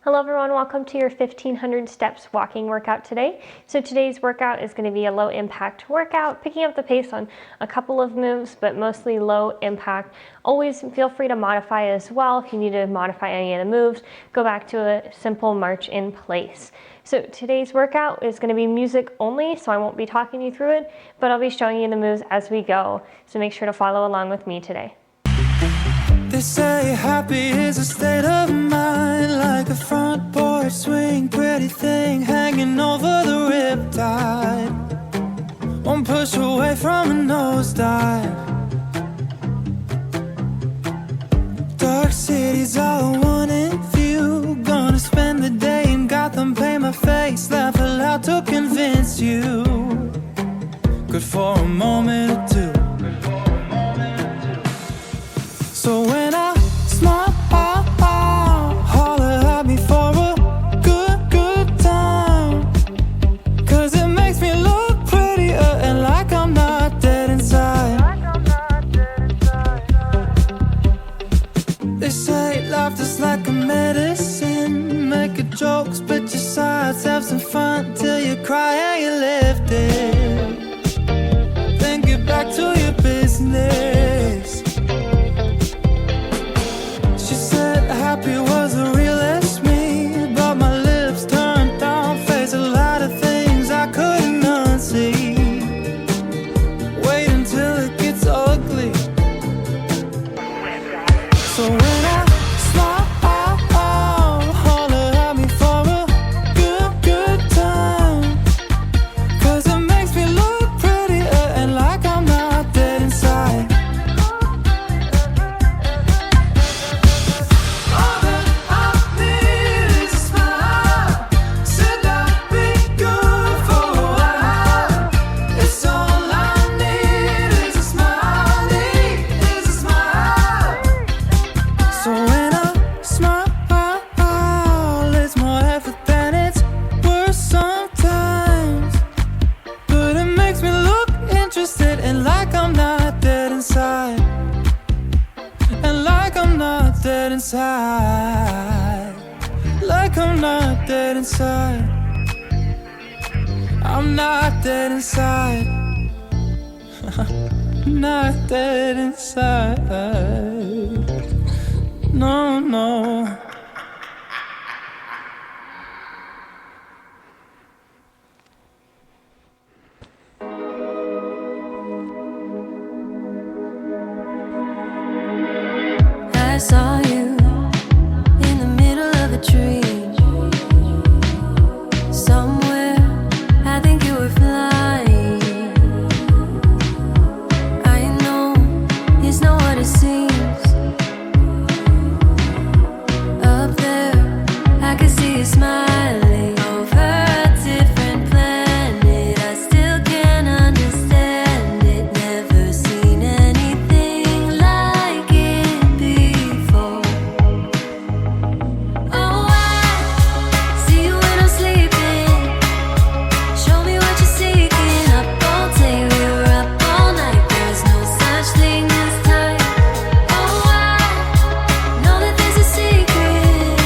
Hello everyone, welcome to your 1500 steps walking workout today. So today's workout is going to be a low impact workout, picking up the pace on a couple of moves, but mostly low impact. Always feel free to modify as well. If you need to modify any of the moves, go back to a simple march in place. So today's workout is going to be music only, so I won't be talking you through it, but I'll be showing you the moves as we go. So make sure to follow along with me today. They say happy is a state of mind, like a front porch swing, pretty thing hanging over the riptide. One push away from a nosedive. Dark cities all one in view. Gonna spend the day in Gotham, paint my face, laugh aloud to convince you. Good for a moment or two. So when I smile, holler at me for a good time, 'cause it makes me look prettier and like I'm not dead inside. They say laughter's like a medicine. Make a joke, split your sides, have some fun till you cry and you lift it. Then get back to your business. Happy was the realest me, but my lips turned down, face a lot of things I couldn't unsee. Wait until it gets ugly. So when I smile, holler at me for a good time, 'cause it makes me look prettier and like I'm not dead inside. And like I'm not dead inside. And like I'm not dead inside. Like I'm not dead inside. I'm not dead inside. Not dead inside. No, no. I saw you in the middle of a tree. Somewhere, I think you were flying. I know it's not what it seems. Up there, I can see you smiling over a different planet. I still can't understand it. Never seen anything like it before. Oh, I see you when I'm sleeping. Show me what you're seeking. Up all day, we were up all night. There's no such thing as time. Oh, I know that there's a secret,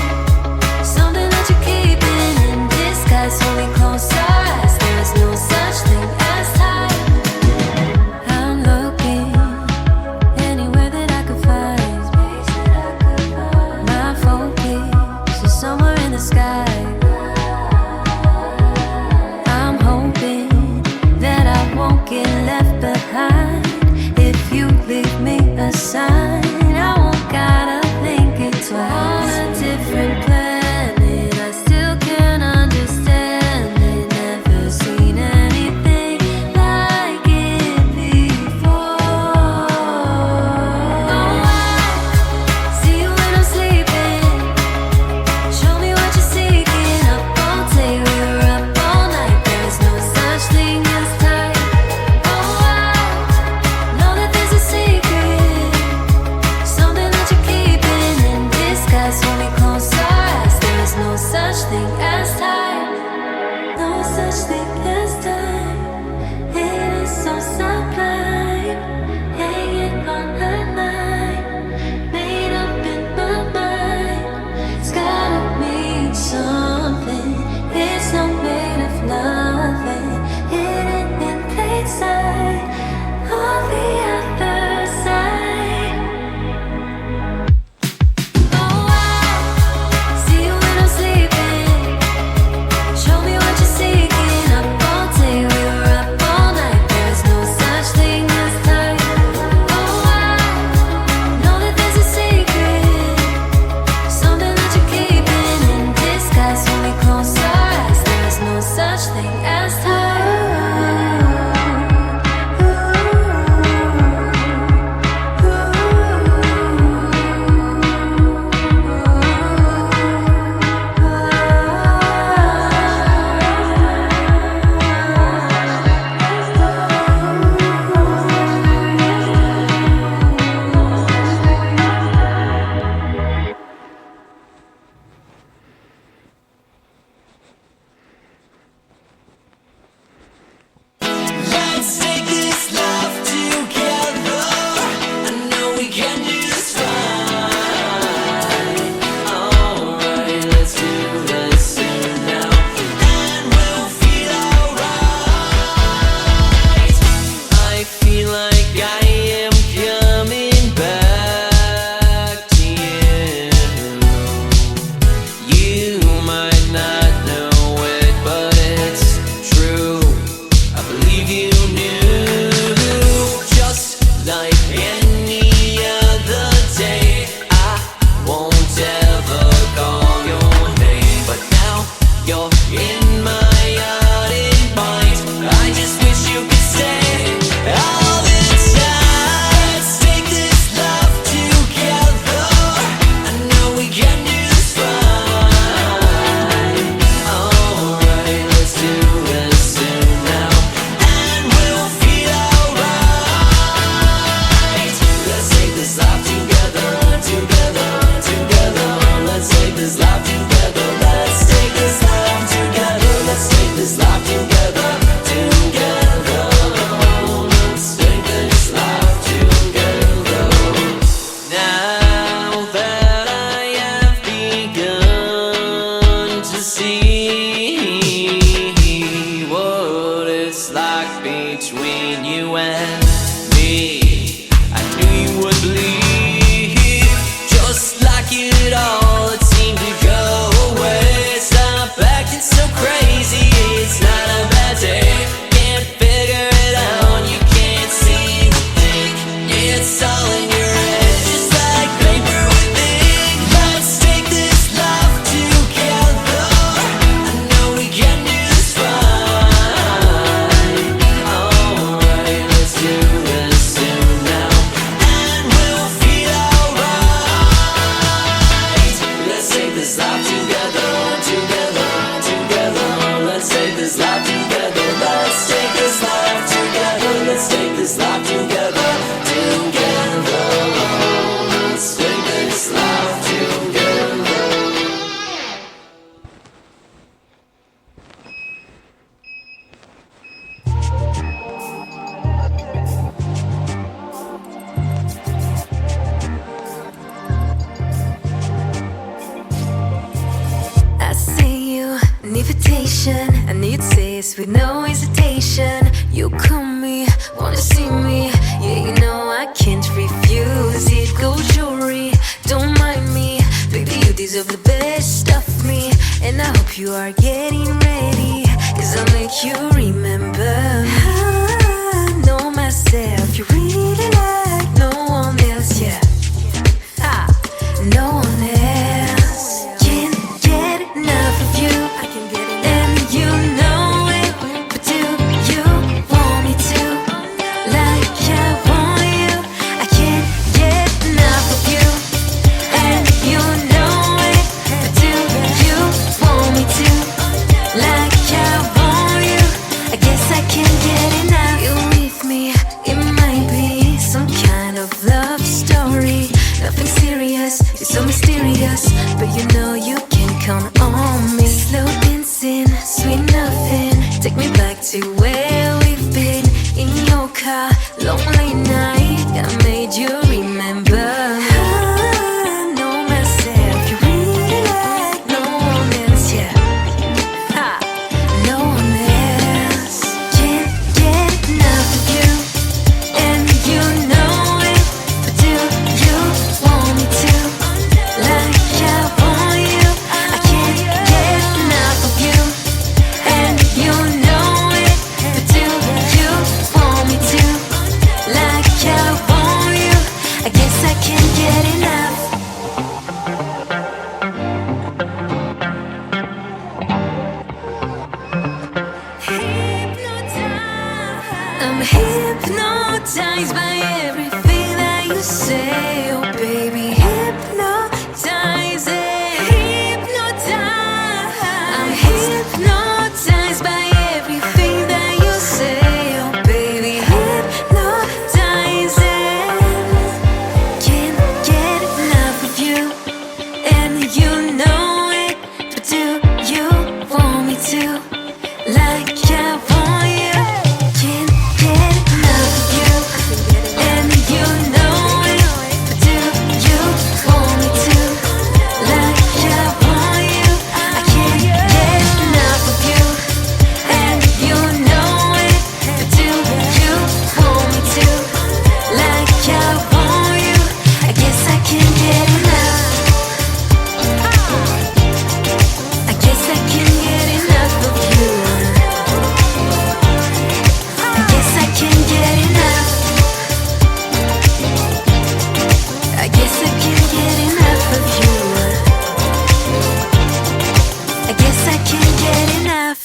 something that you're keeping in disguise. Hold me close, our eyes. There's no such thing as time. I'm looking anywhere that I could find. My focus is somewhere in the sky. I'm hoping that I won't get left behind. If you leave me a sign, I won't gotta think it twice. On a different planet, I still can't understand it. Never seen anything like it before. Oh, I see you when I'm sleeping. Show me what you're seeking. life together, together, together. Let's take this life together. Let's take this life together. Let's take this life together, together. Let's take this life together. I send you an invitation. I need this with no hesitation. You call me, wanna see me. Yeah, you know I can't refuse it. Gold jewelry, don't mind me. Baby, you deserve the best of me. And I hope you are getting ready, 'cause I'll make you remember. I know myself, you really like no one else, yeah. Ah, no one else. Can't get enough of you, and you know it. But do you want me to? Like I want you. I can't get enough of you, and you know it. But do you want me to? Like I want you. I guess I can't get enough. You with me, it might be some kind of love story. Nothing serious, you're so mysterious, but you know you can count on me. Slow dancing, sweet nothing. Take me back to where we've been. In your car, long late night. I made you remember. I know myself, you really like no one else, yeah. Ha, no one else. Can't get enough of you, and you know it. But do you want me to? Like I want you. I can't get enough of you, and you know it. But do you want me to? Like I want you. I guess I can't get enough. I'm hypnotized by everything that you say, oh baby. Hypnotizing, hypnotized. I'm hypnotized by everything that you say, oh baby. Hypnotizing. Can't get enough of you, and you know it. But do you want me to? Like I want you. Can't get enough of you, and you know it. But do you want me to? Like I want you. I can't get enough of you, and you know it. But do you want me to? Like I want you. I guess I can't get enough. I guess I can't get enough of you. I guess I can't get enough. I guess I can't get enough of you. I guess I can't get enough.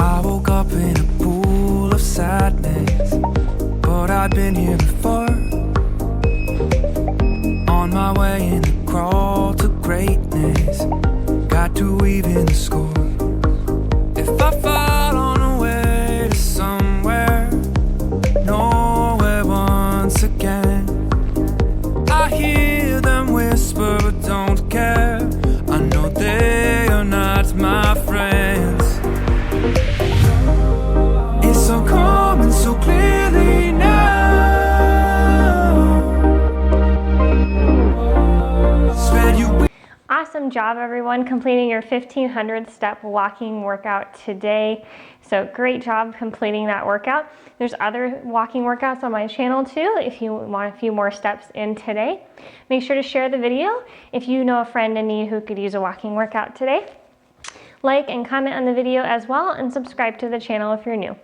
I woke up in a pool of sadness, but I've been here before. On my way in the crawl to greatness, got to even the score. If I fall on the way to somewhere, nowhere once again, I hear them whisper but don't care. I know they are not my friends. It's so common, so clearly now. Spread you. I awesome job, everyone, completing your 1500 step walking workout today. So great job completing that workout. There's other walking workouts on my channel too if you want a few more steps in today. Make sure to share the video if you know a friend in need who could use a walking workout today. Like and comment on the video as well, and subscribe to the channel if you're new.